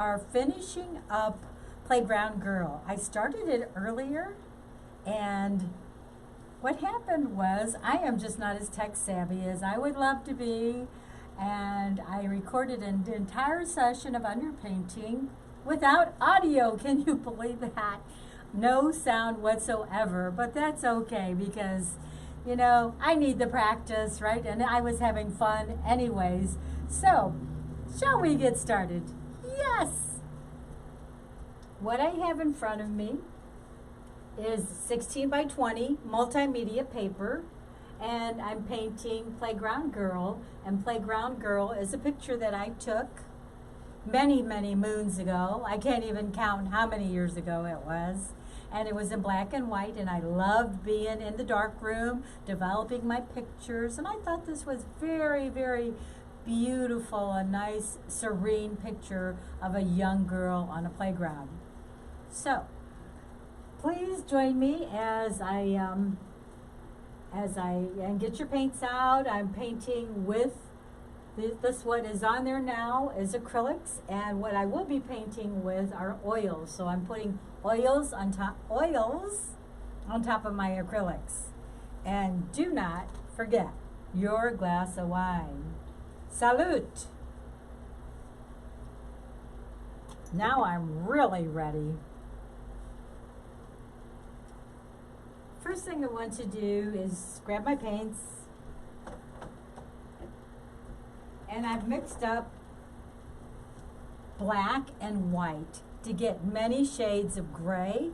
Are finishing up Playground Girl. I started it earlier, and what happened was I am just not as tech savvy as I would love to be, and I recorded an entire session of underpainting without audio. Can you believe that? No sound whatsoever, but that's okay because, I need the practice, right? And I was having fun anyways. So, shall we get started? Yes! What I have in front of me is 16 by 20 multimedia paper, and I'm painting Playground Girl. And Playground Girl is a picture that I took many, many moons ago. I can't even count how many years ago it was. And it was in black and white, and I loved being in the dark room, developing my pictures, and I thought this was very, very beautiful, a nice, serene picture of a young girl on a playground. So, please join me as I and get your paints out. I'm painting with this. What is on there now is acrylics, and what I will be painting with are oils. So I'm putting oils on top of my acrylics. And do not forget your glass of wine. Salute! Now I'm really ready. First thing I want to do is grab my paints, and I've mixed up black and white to get many shades of gray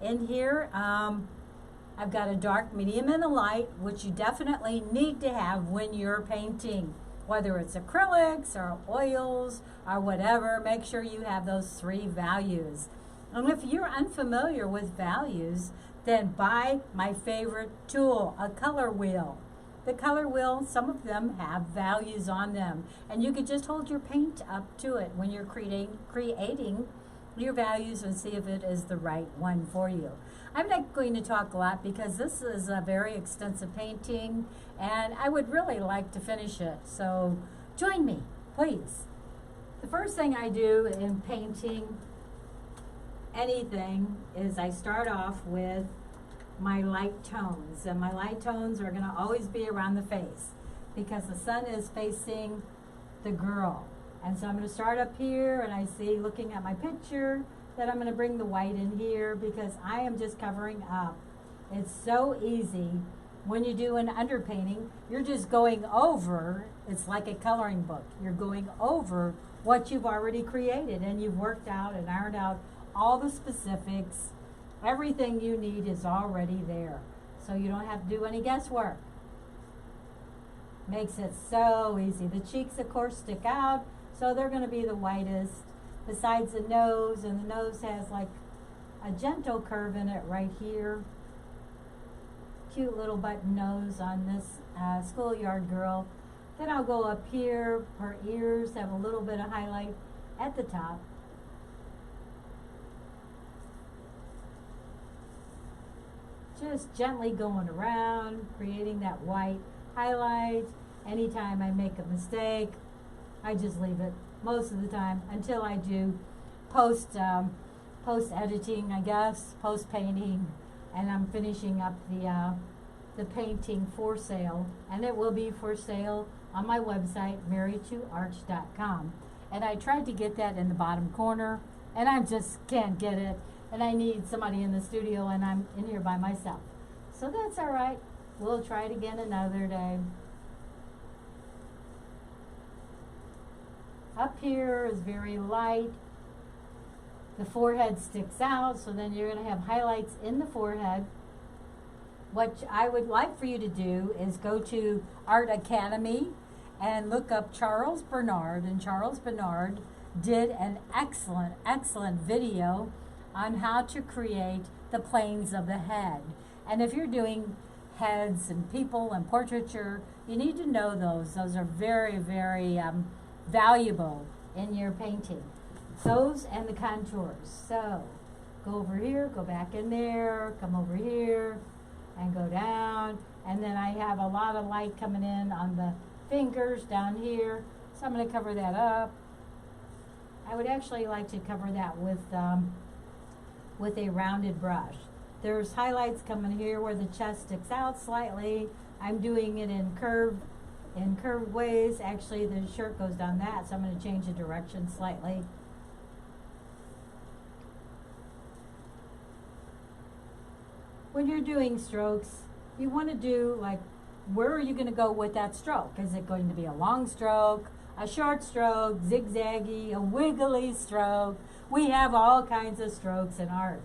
in here. I've got a dark, medium, and a light, which you definitely need to have when you're painting. Whether it's acrylics or oils or whatever, make sure you have those three values. And if you're unfamiliar with values, then buy my favorite tool, a color wheel. The color wheel, some of them have values on them, and you can just hold your paint up to it when you're creating your values and see if it is the right one for you. I'm not going to talk a lot because this is a very extensive painting, and I would really like to finish it. So join me, please. The first thing I do in painting anything is I start off with my light tones, and my light tones are going to always be around the face because the sun is facing the girl. And so I'm going to start up here, and I see, looking at my picture, that I'm going to bring the white in here because I am just covering up. It's so easy when you do an underpainting. You're just going over, it's like a coloring book. You're going over what you've already created, and you've worked out and ironed out all the specifics. Everything you need is already there, so you don't have to do any guesswork. Makes it so easy. The cheeks, of course, stick out, so they're going to be the whitest, besides the nose, and the nose has like a gentle curve in it right here. Cute little button nose on this Schoolyard girl. Then I'll go up here. Her ears have a little bit of highlight at the top. Just gently going around, creating that white highlight. Anytime I make a mistake, I just leave it most of the time until I do post editing, I guess, post painting, and I'm finishing up the painting for sale, and it will be for sale on my website, mary2arch.com. And I tried to get that in the bottom corner, and I just can't get it. And I need somebody in the studio, and I'm in here by myself. So that's all right. We'll try it again another day. Up here is very light. The forehead sticks out, so then you're going to have highlights in the forehead. What I would like for you to do is go to Art Academy and look up Charles Bernard. And Charles Bernard did an excellent, excellent video on how to create the planes of the head. And if you're doing heads and people and portraiture, you need to know those. Those are very, very valuable in your painting. Those and the contours. So go over here, go back in there, come over here, and go down. And then I have a lot of light coming in on the fingers down here. So I'm going to cover that up. I would actually like to cover that with a rounded brush. There's highlights coming here where the chest sticks out slightly. I'm doing it in curved ways. Actually, the shirt goes down that, so I'm going to change the direction slightly. When you're doing strokes, you want to do like, where are you going to go with that stroke? Is it going to be a long stroke, a short stroke, zigzaggy, a wiggly stroke? We have all kinds of strokes in art.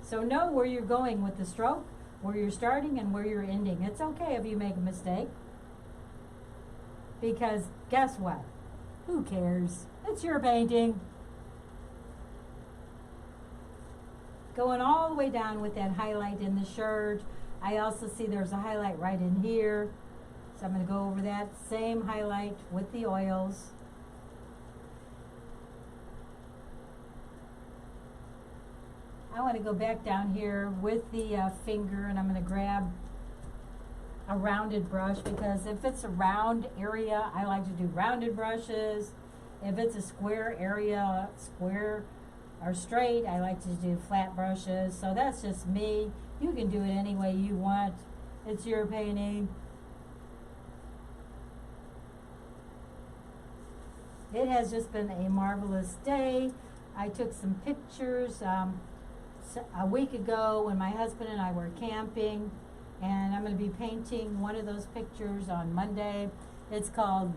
So know where you're going with the stroke, where you're starting and where you're ending. It's okay if you make a mistake, because guess what? Who cares? It's your painting. Going all the way down with that highlight in the shirt. I also see there's a highlight right in here. So I'm going to go over that same highlight with the oils. I want to go back down here with the finger, and I'm going to grab a rounded brush, because if it's a round area, I like to do rounded brushes. If it's a square area, square or straight, I like to do flat brushes. So that's just me. You can do it any way you want. It's your painting. It has just been a marvelous day. I took some pictures a week ago when my husband and I were camping, and I'm going to be painting one of those pictures on Monday. It's called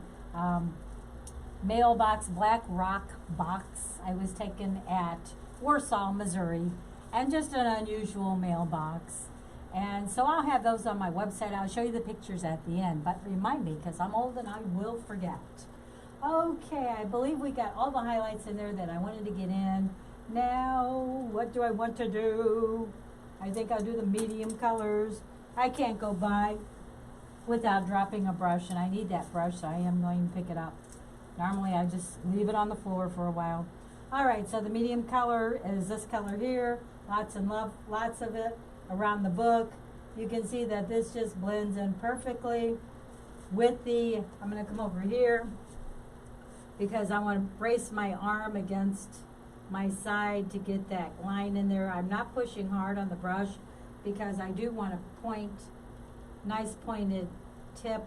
Mailbox Black Rock Box. I was taken at Warsaw, Missouri, and just an unusual mailbox. And so I'll have those on my website. I'll show you the pictures at the end, but remind me, because I'm old and I will forget. Okay, I believe we got all the highlights in there that I wanted to get in. Now, what do I want to do? I think I'll do the medium colors. I can't go by without dropping a brush, and I need that brush, so I am going to pick it up. Normally, I just leave it on the floor for a while. All right, so the medium color is this color here. Lots of it around the book. You can see that this just blends in perfectly with the, I'm going to come over here because I want to brace my arm against my side to get that line in there. I'm not pushing hard on the brush because I do want a point, nice pointed tip.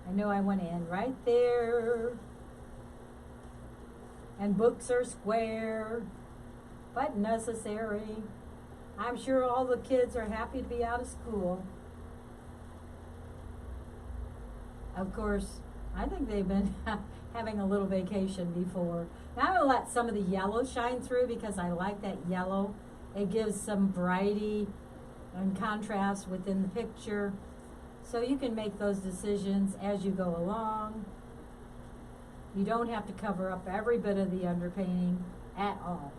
I know I want to end right there. And books are square, but necessary. I'm sure all the kids are happy to be out of school. Of course, I think they've been having a little vacation before. Now I'm going to let some of the yellow shine through because I like that yellow. It gives some variety and contrast within the picture. So you can make those decisions as you go along. You don't have to cover up every bit of the underpainting at all.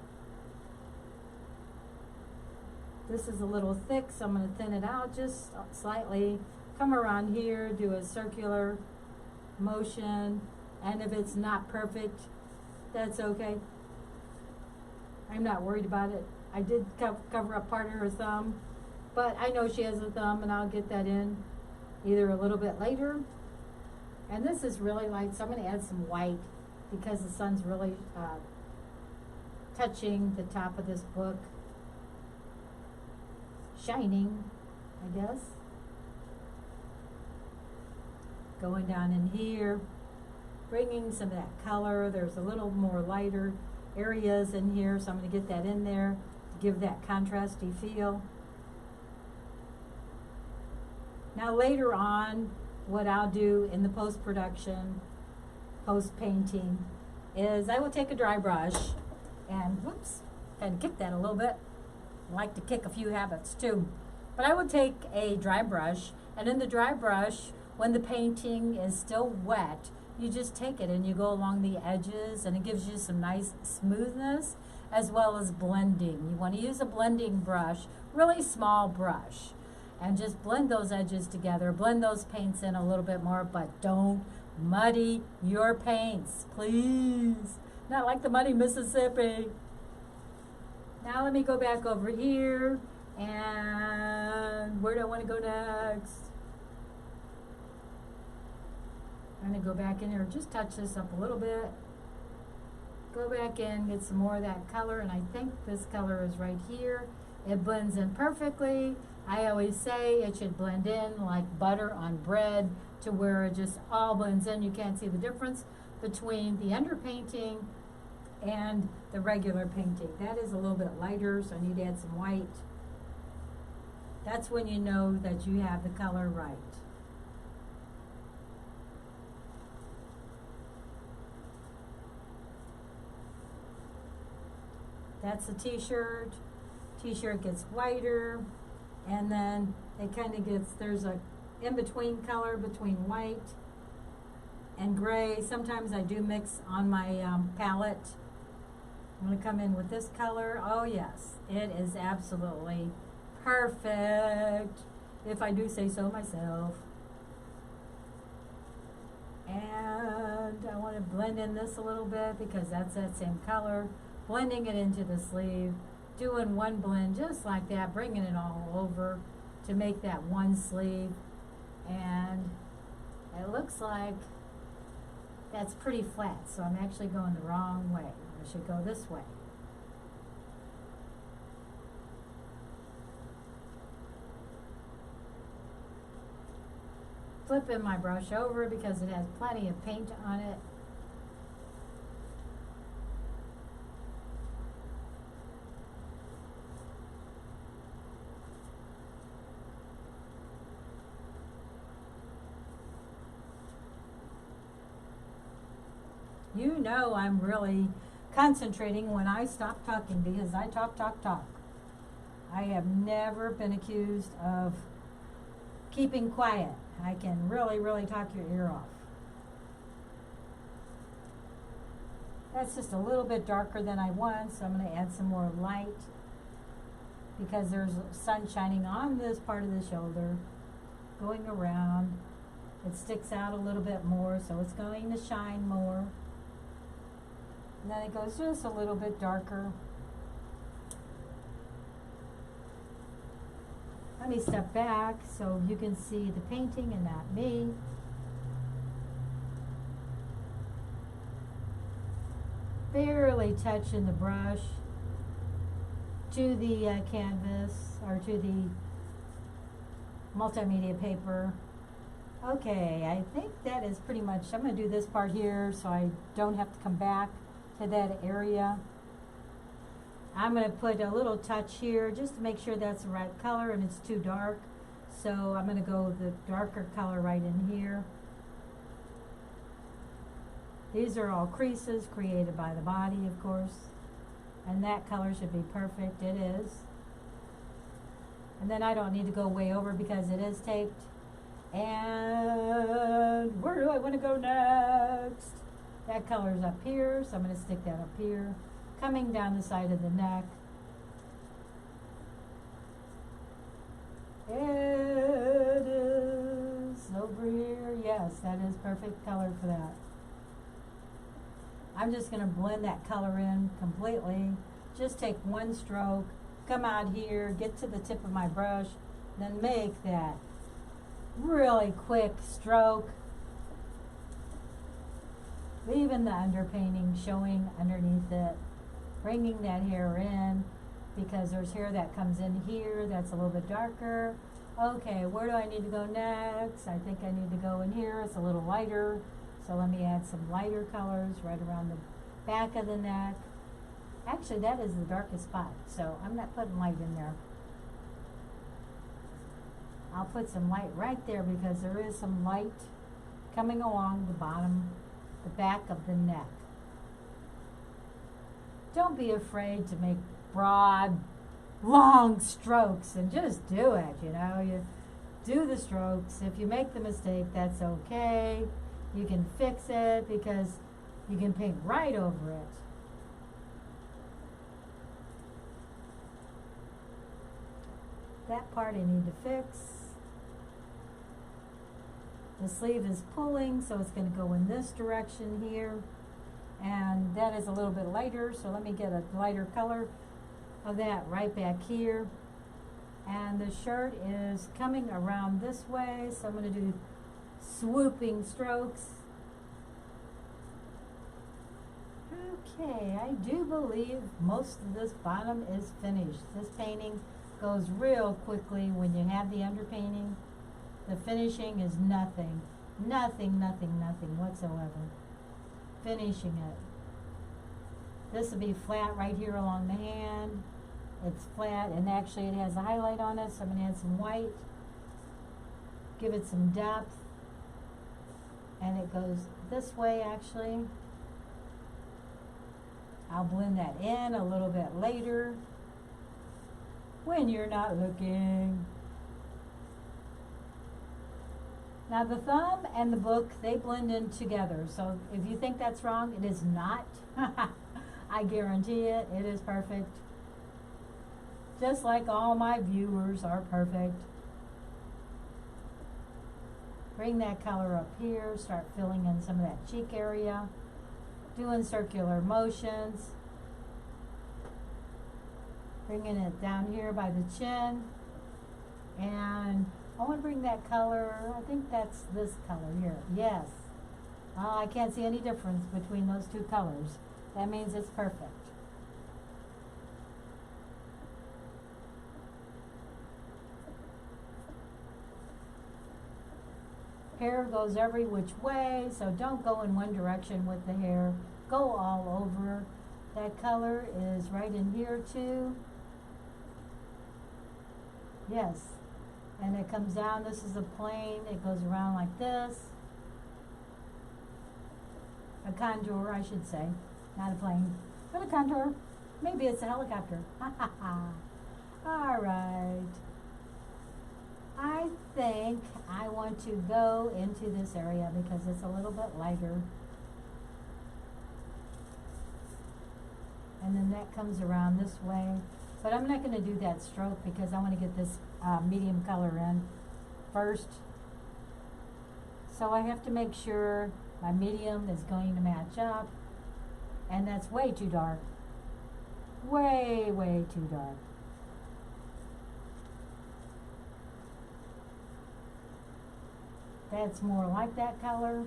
This is a little thick, so I'm going to thin it out just slightly. Come around here, do a circular motion, and if it's not perfect, that's okay. I'm not worried about it. I did cover up part of her thumb, but I know she has a thumb, and I'll get that in either a little bit later. And this is really light, so I'm going to add some white because the sun's really touching the top of this book. Shining, I guess. Going down in here, bringing some of that color. There's a little more lighter areas in here, so I'm going to get that in there to give that contrasty feel. Now later on, what I'll do in the post-production, post-painting, is I will take a dry brush and, whoops, kind of kick that a little bit. I like to kick a few habits too. But I would take a dry brush, and in the dry brush, when the painting is still wet, you just take it and you go along the edges, and it gives you some nice smoothness as well as blending. You want to use a blending brush, really small brush, and just blend those edges together, blend those paints in a little bit more, but don't muddy your paints, please. Not like the muddy Mississippi. Now let me go back over here, and where do I want to go next? I'm going to go back in here, just touch this up a little bit. Go back in, get some more of that color, and I think this color is right here. It blends in perfectly. I always say it should blend in like butter on bread, to where it just all blends in. You can't see the difference between the underpainting and the regular painting. That is a little bit lighter, so I need to add some white. That's when you know that you have the color right. That's the t-shirt. T-shirt gets whiter, and then it kind of gets, there's a in-between color between white and gray. Sometimes I do mix on my palette. I'm going to come in with this color. Oh yes, it is absolutely perfect, if I do say so myself. And I want to blend in this a little bit because that's that same color. Blending it into the sleeve, doing one blend just like that, bringing it all over to make that one sleeve. And it looks like that's pretty flat, so I'm actually going the wrong way. I should go this way. Flipping my brush over because it has plenty of paint on it. You know I'm really concentrating when I stop talking, because I talk. I have never been accused of keeping quiet. I can really talk your ear off. That's just a little bit darker than I want, so I'm going to add some more light because there's sun shining on this part of the shoulder, going around. It sticks out a little bit more, so it's going to shine more. And then it goes just a little bit darker. Let me step back so you can see the painting and not me. Barely touching the brush to the canvas, or to the multimedia paper. Okay, I think that is pretty much, I'm going to do this part here so I don't have to come back to that area. I'm going to put a little touch here just to make sure that's the right color and it's too dark. So I'm going to go with the darker color right in here. These are all creases created by the body, of course. And that color should be perfect. It is. And then I don't need to go way over because it is taped. And where do I want to go next? That color's up here, so I'm going to stick that up here. Coming down the side of the neck. It is over here. Yes, that is perfect color for that. I'm just going to blend that color in completely. Just take one stroke, come out here, get to the tip of my brush, then make that really quick stroke. Leaving the underpainting showing underneath it. Bringing that hair in because there's hair that comes in here that's a little bit darker. Okay, where do I need to go next? I think I need to go in here. It's a little lighter. So let me add some lighter colors right around the back of the neck. Actually, that is the darkest spot, so I'm not putting light in there. I'll put some light right there because there is some light coming along the bottom, the back of the neck. Don't be afraid to make broad, long strokes and just do it, you know. You do the strokes. If you make the mistake, that's okay. You can fix it because you can paint right over it. That part I need to fix. The sleeve is pulling, so it's going to go in this direction here. And that is a little bit lighter, so let me get a lighter color of that right back here. And the shirt is coming around this way, so I'm going to do swooping strokes Okay, I do believe most of this bottom is finished. This painting goes real quickly when you have the underpainting. The finishing is nothing. Nothing whatsoever. Finishing it. This will be flat right here along the hand. It's flat, and actually it has a highlight on it, so I'm going to add some white. Give it some depth. And it goes this way, actually. I'll blend that in a little bit later when you're not looking. Now the thumb and the book, they blend in together. So if you think that's wrong, it is not. I guarantee it. It is perfect. Just like all my viewers are perfect. Bring that color up here. Start filling in some of that cheek area. Doing circular motions. Bringing it down here by the chin. And I want to bring that color, I think that's this color here. Yes. I can't see any difference between those two colors. That means it's perfect. Hair goes every which way, so don't go in one direction with the hair. Go all over. That color is right in here too. Yes. And it comes down. This is a plane. It goes around like this. A contour, I should say. Not a plane, but a contour. Maybe it's a helicopter. All right. I think I want to go into this area because it's a little bit lighter. And then that comes around this way. But I'm not going to do that stroke because I want to get this medium color in first. So I have to make sure my medium is going to match up. And that's way too dark. Way too dark. That's more like that color.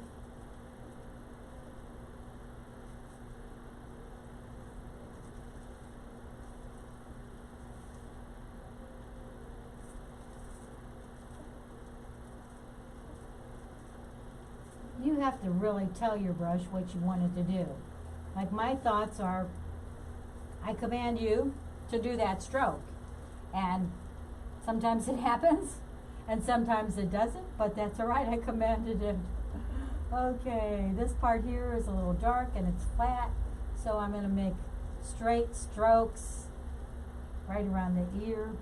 You have to really tell your brush what you want it to do. Like my thoughts are, I command you to do that stroke. And sometimes it happens, and sometimes it doesn't, but that's all right, I commanded it. Okay, this part here is a little dark and it's flat, so I'm going to make straight strokes right around the ear.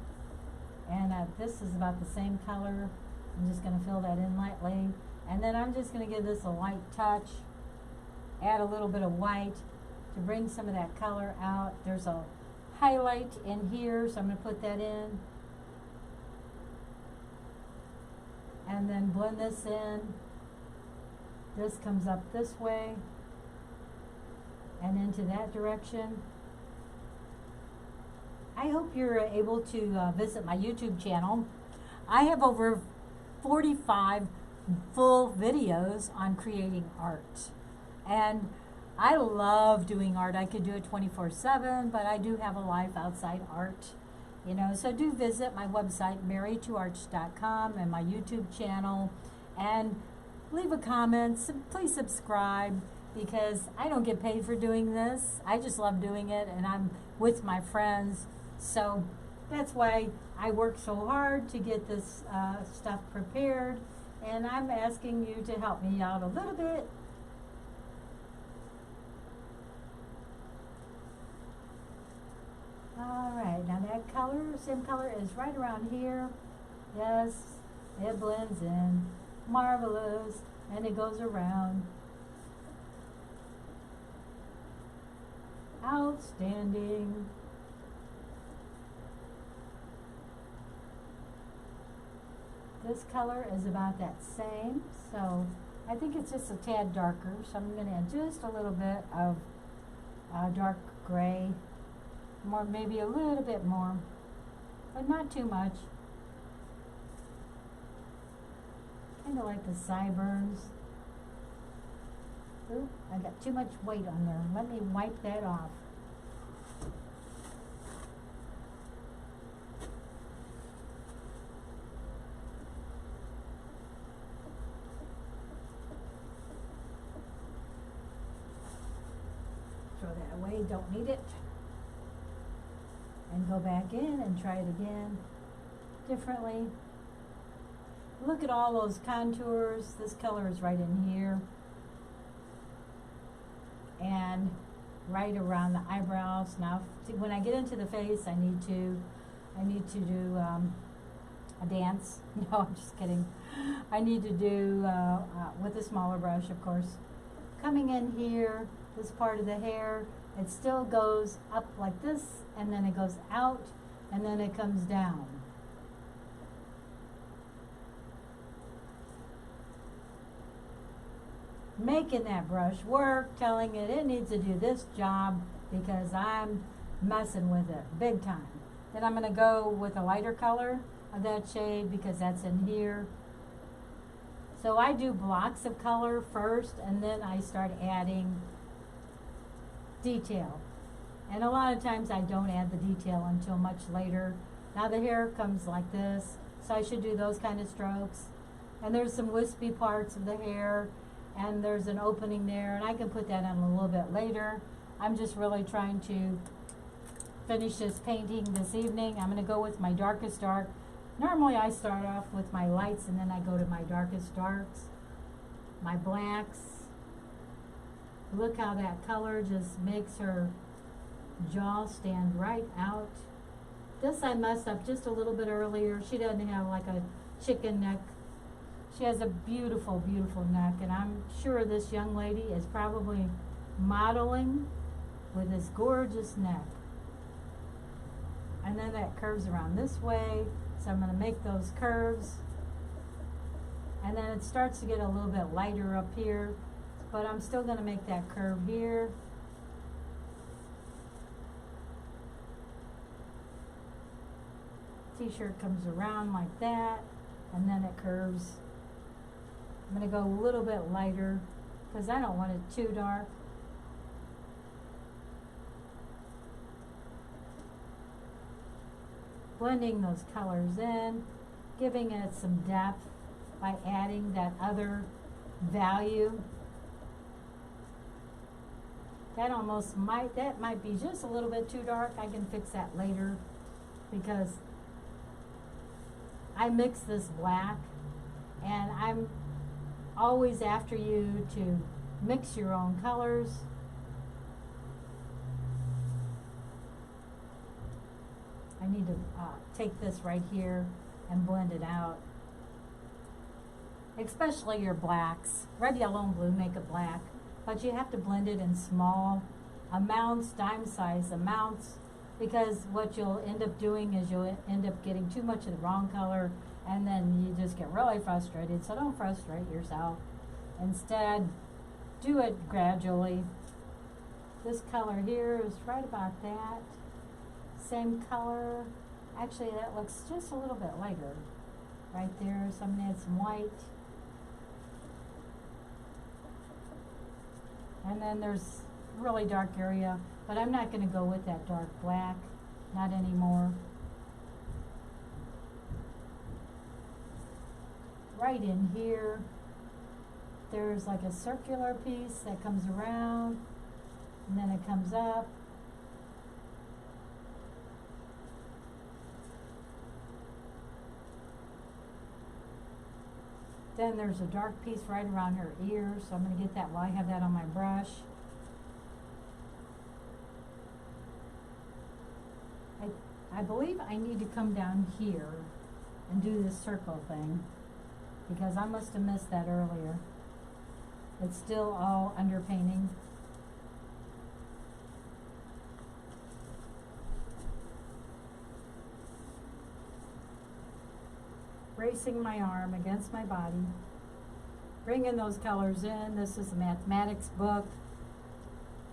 And this is about the same color. I'm just going to fill that in lightly. And then I'm just going to give this a light touch. Add a little bit of white to bring some of that color out. There's a highlight in here, so I'm going to put that in. And then blend this in. This comes up this way and into that direction. I hope you're able to visit my YouTube channel. I have over 45 full videos on creating art. And I love doing art. I could do it 24/7, but I do have a life outside art. You know, so do visit my website, marytoarch.com, and my YouTube channel, and leave a comment. Please subscribe, because I don't get paid for doing this. I just love doing it, and I'm with my friends. So that's why I work so hard to get this stuff prepared, and I'm asking you to help me out a little bit. All right, now that color, same color, is right around here. Yes, it blends in. Marvelous. And it goes around. Outstanding. This color is about that same, so I think it's just a tad darker, so I'm going to add just a little bit of dark gray. More, maybe a little bit more, but not too much. Kind of like the sideburns. Oop, I got too much weight on there. Let me wipe that off. Throw that away, don't need it. And go back in and try it again differently. Look at all those contours. This color is right in here. And right around the eyebrows. Now, when I get into the face, I need to do a dance. No, I'm just kidding. I need to do with a smaller brush, of course. Coming in here, this part of the hair, it still goes up like this, and then it goes out, and then it comes down. Making that brush work, telling it needs to do this job because I'm messing with it big time. Then I'm going to go with a lighter color of that shade because that's in here. So I do blocks of color first, and then I start adding detail. And a lot of times I don't add the detail until much later. Now the hair comes like this, so I should do those kind of strokes. And there's some wispy parts of the hair, and there's an opening there, and I can put that in a little bit later. I'm just really trying to finish this painting this evening. I'm going to go with my darkest dark. Normally I start off with my lights, and then I go to my darkest darks, my blacks. Look how that color just makes her jaw stand right out. This I messed up just a little bit earlier. She doesn't have like a chicken neck. She has a beautiful, beautiful neck, and I'm sure this young lady is probably modeling with this gorgeous neck. And then that curves around this way, so I'm going to make those curves. And then it starts to get a little bit lighter up here, but I'm still going to make that curve here. T-shirt comes around like that, and then it curves. I'm going to go a little bit lighter because I don't want it too dark. Blending those colors in, giving it some depth by adding that other value. That might be just a little bit too dark. I can fix that later because I mix this black, and I'm always after you to mix your own colors. I need to take this right here and blend it out. Especially your blacks. Red, yellow, and blue make it black, but you have to blend it in small amounts, dime size amounts, because what you'll end up doing is you'll end up getting too much of the wrong color, and then you just get really frustrated. So don't frustrate yourself. Instead, do it gradually. This color here is right about that. Same color. Actually, that looks just a little bit lighter right there. So I'm going to add some white. And then there's a really dark area, but I'm not going to go with that dark black. Not anymore. Right in here, there's like a circular piece that comes around, and then it comes up. Then there's a dark piece right around her ear, so I'm going to get that while I have that on my brush. I believe I need to come down here and do this circle thing, because I must have missed that earlier. It's still all underpainting. Bracing my arm against my body, bringing those colors in. This is a mathematics book,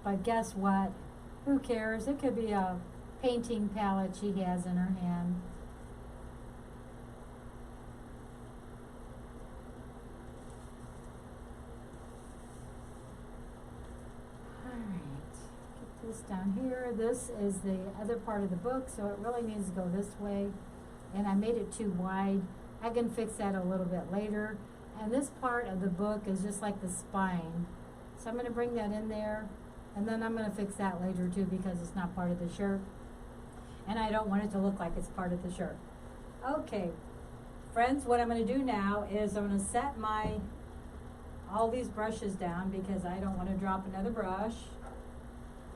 but guess what? Who cares? It could be a painting palette she has in her hand. down here. This is the other part of the book, so it really needs to go this way. And I made it too wide. I can fix that a little bit later. And this part of the book is just like the spine. So I'm going to bring that in there. And then I'm going to fix that later too because it's not part of the shirt. And I don't want it to look like it's part of the shirt. Okay, friends, what I'm going to do now is I'm going to set all these brushes down because I don't want to drop another brush.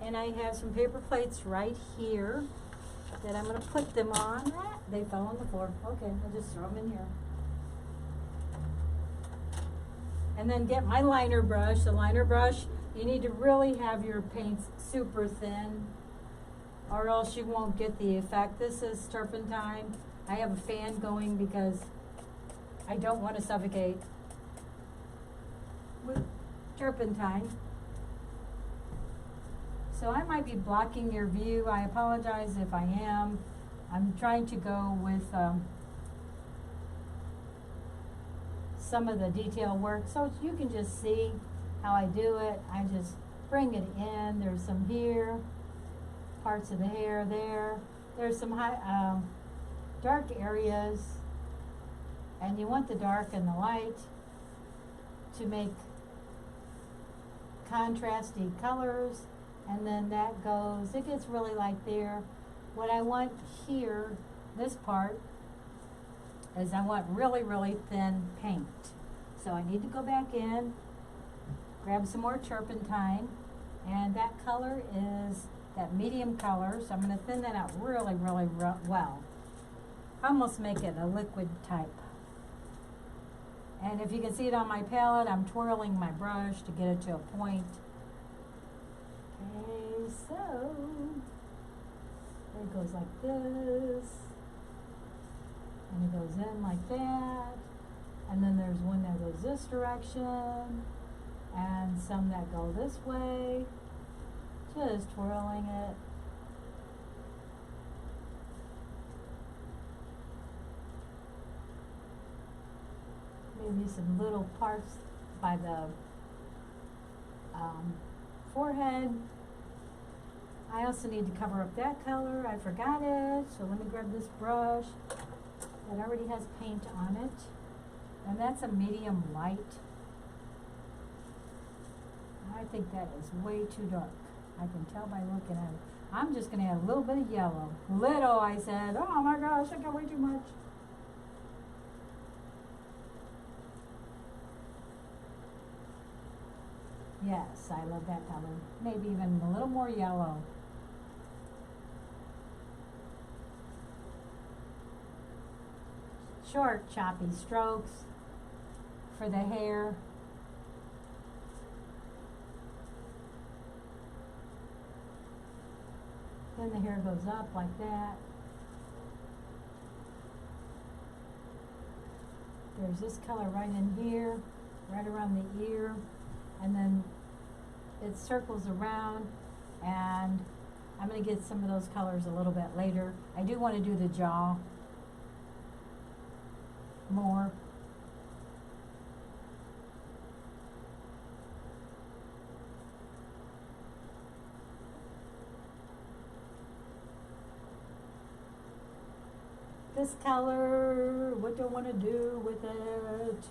And I have some paper plates right here that I'm going to put them on. They fell on the floor. Okay, I'll just throw them in here. And then get my liner brush. The liner brush, you need to really have your paints super thin or else you won't get the effect. This is turpentine. I have a fan going because I don't want to suffocate with turpentine. So I might be blocking your view. I apologize if I am. I'm trying to go with some of the detail work so you can just see how I do it. I just bring it in. There's some here, parts of the hair there. There's some dark areas, and you want the dark and the light to make contrasty colors. And then that goes, it gets really light there. What I want here, this part, is I want really, really thin paint. So I need to go back in, grab some more turpentine, and that color is that medium color, so I'm going to thin that out really, really well. Almost make it a liquid type. And if you can see it on my palette, I'm twirling my brush to get it to a point. Okay, so it goes like this, and it goes in like that, and then there's one that goes this direction, and some that go this way, just twirling it. Maybe some little parts by the forehead. I also need to cover up that color. I forgot it, so let me grab this brush that already has paint on it. And that's a medium light. I think that is way too dark. I can tell by looking at it. I'm just going to add a little bit of yellow. Little, I said. Oh my gosh, I got way too much. Yes, I love that color. Maybe even a little more yellow. Short, choppy strokes for the hair. Then the hair goes up like that. There's this color right in here, right around the ear. And then it circles around, and I'm going to get some of those colors a little bit later. I do want to do the jaw more. This color, what do I want to do with it?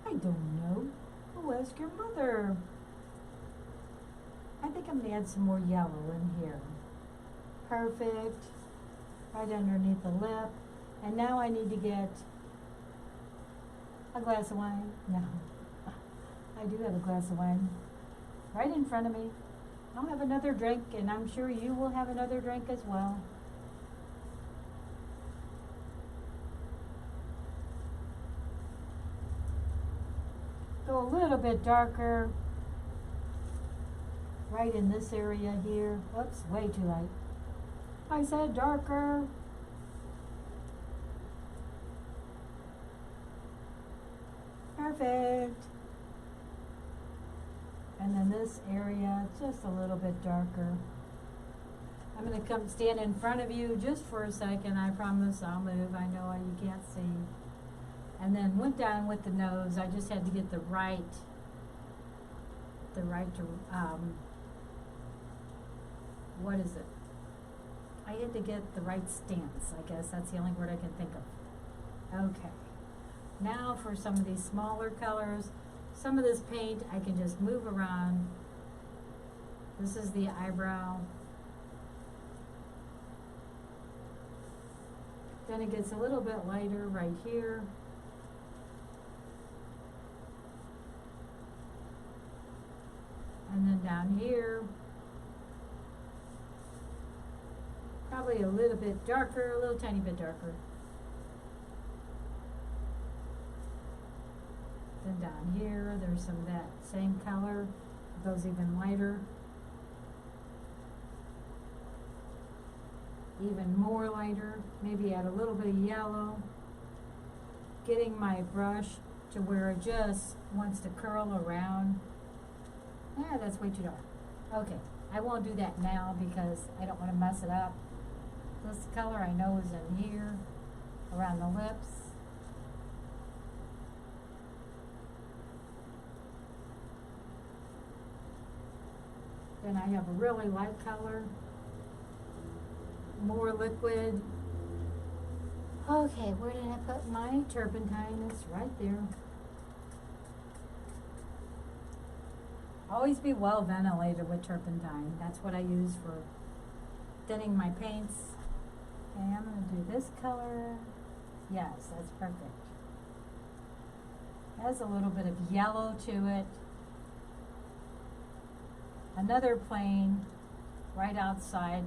I don't know. Oh, ask your mother. I think I'm going to add some more yellow in here. Perfect. Right underneath the lip. And now I need to get a glass of wine. No. I do have a glass of wine right in front of me. I'll have another drink, and I'm sure you will have another drink as well. Go a little bit darker right in this area here. Whoops, way too light. I said darker. Perfect. And then this area, just a little bit darker. I'm going to come stand in front of you just for a second. I promise I'll move. I know you can't see. And then went down with the nose. I just had to get the right what is it? I had to get the right stance, I guess. That's the only word I can think of. Okay. Now for some of these smaller colors, some of this paint I can just move around. This is the eyebrow. Then it gets a little bit lighter right here. And then down here, probably a little bit darker, a little tiny bit darker. Then down here, there's some of that same color, those even lighter. Even more lighter, maybe add a little bit of yellow. Getting my brush to where it just wants to curl around. Yeah, that's way too dark. Okay, I won't do that now because I don't want to mess it up. This color I know is in here, around the lips. Then I have a really light color, more liquid. Okay, where did I put my turpentine? It's right there. Always be well ventilated with turpentine. That's what I use for thinning my paints. Okay, I'm going to do this color. Yes, that's perfect. Has a little bit of yellow to it. Another plane right outside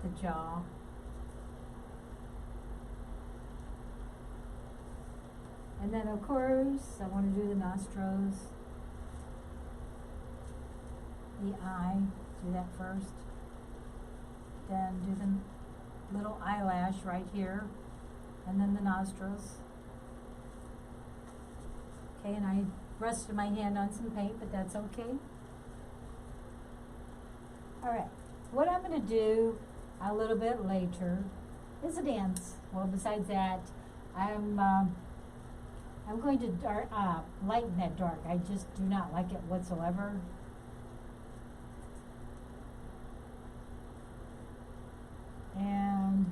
the jaw. And then of course I want to do the nostrils, the eye, do that first. Then do the little eyelash right here, and then the nostrils. Okay, and I rested my hand on some paint, but that's okay. Alright, what I'm going to do a little bit later is a dance. Well, besides that, I'm going to lighten that dark. I just do not like it whatsoever. And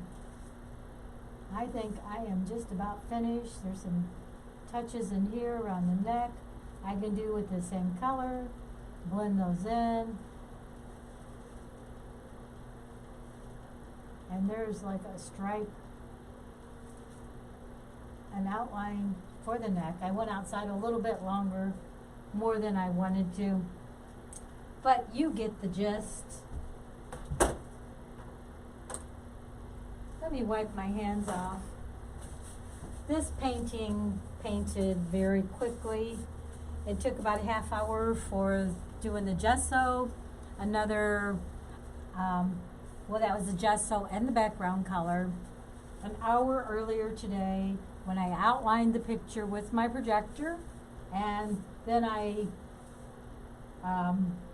I think I am just about finished. There's some touches in here around the neck I can do with the same color. Blend those in. And there's like a stripe, an outline for the neck. I went outside a little bit longer, more than I wanted to, but you get the gist. Let me wipe my hands off. This painting painted very quickly. It took about a half hour for doing the gesso. Another, well, that was the gesso and the background color. An hour earlier today when I outlined the picture with my projector, and then I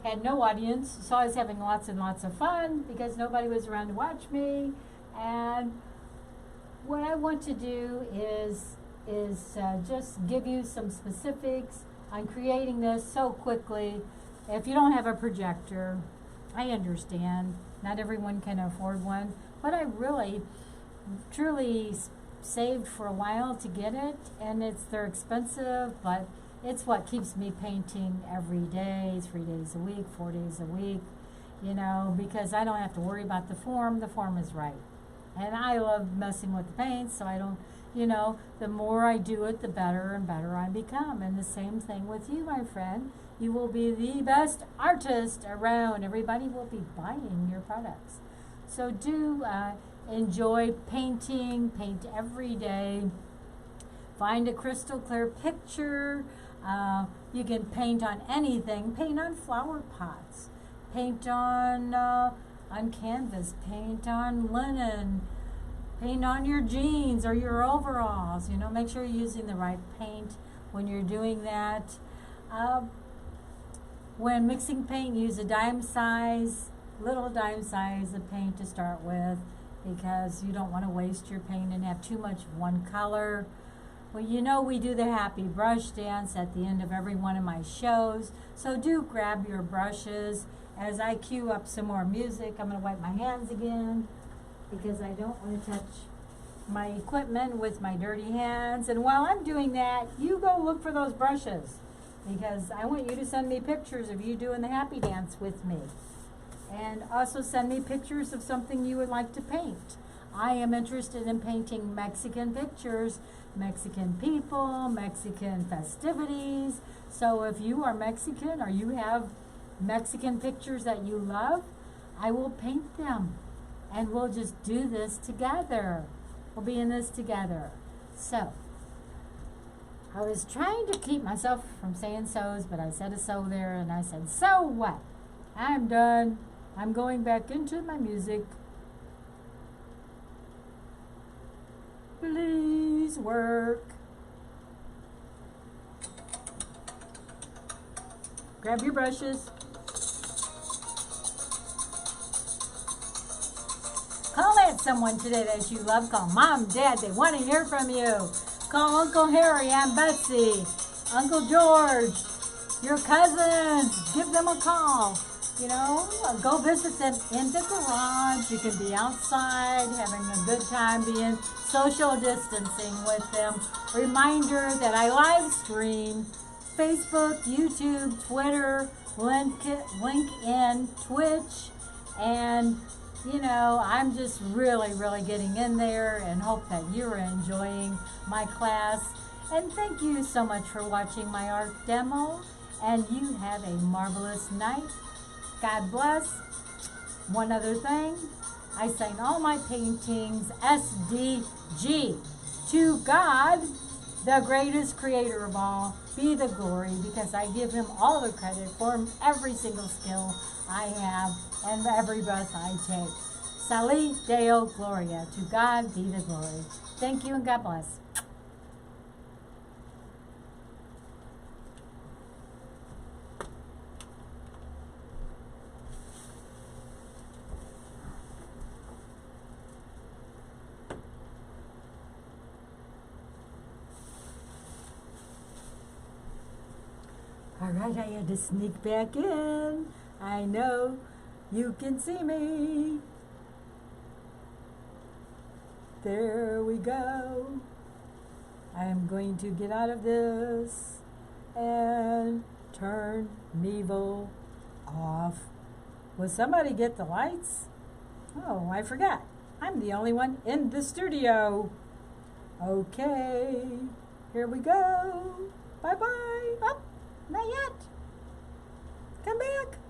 had no audience, so I was having lots and lots of fun because nobody was around to watch me. And what I want to do is just give you some specifics on creating this so quickly. If you don't have a projector, I understand. Not everyone can afford one, but I really, truly saved for a while to get it, and they're expensive, but it's what keeps me painting every day, 3 days a week, 4 days a week, you know, because I don't have to worry about the form is right. And I love messing with the paint, so I don't, you know, the more I do it, the better and better I become. And the same thing with you, my friend. You will be the best artist around. Everybody will be buying your products. So do enjoy painting, paint every day. Find a crystal clear picture. You can paint on anything. Paint on flower pots. Paint on canvas. Paint on linen. Paint on your jeans or your overalls. You know, make sure you're using the right paint when you're doing that. When mixing paint, use a little dime size of paint to start with, because you don't want to waste your paint and have too much of one color. Well, you know we do the happy brush dance at the end of every one of my shows, so do grab your brushes as I cue up some more music, I'm going to wipe my hands again because I don't want to touch my equipment with my dirty hands. And while I'm doing that, you go look for those brushes because I want you to send me pictures of you doing the happy dance with me. And also send me pictures of something you would like to paint. I am interested in painting Mexican pictures, Mexican people, Mexican festivities. So if you are Mexican or you have Mexican pictures that you love, I will paint them. And we'll just do this together. We'll be in this together. So, I was trying to keep myself from saying so's, but I said a so there, and I said, so what? I'm done. I'm going back into my music. Please work. Grab your brushes. Call at someone today that you love. Call Mom, Dad. They want to hear from you. Call Uncle Harry, Aunt Betsy, Uncle George, your cousins. Give them a call. You know, go visit them in the garage. You can be outside having a good time being social distancing with them. Reminder that I live stream Facebook, YouTube, Twitter, LinkedIn, Twitch, and you know, I'm just really getting in there and hope that you're enjoying my class. And thank you so much for watching my art demo. And you have a marvelous night. God bless. One other thing, I sign all my paintings SDG. To God, the greatest creator of all, be the glory, because I give him all the credit for every single skill I have and every breath I take. Sali Deo Gloria. To God be the glory. Thank you and God bless. All right, I had to sneak back in. I know you can see me. There we go. I am going to get out of this and turn Neville off. Will somebody get the lights? Oh, I forgot. I'm the only one in the studio. Okay, here we go. Bye-bye. Oh, not yet. Come back.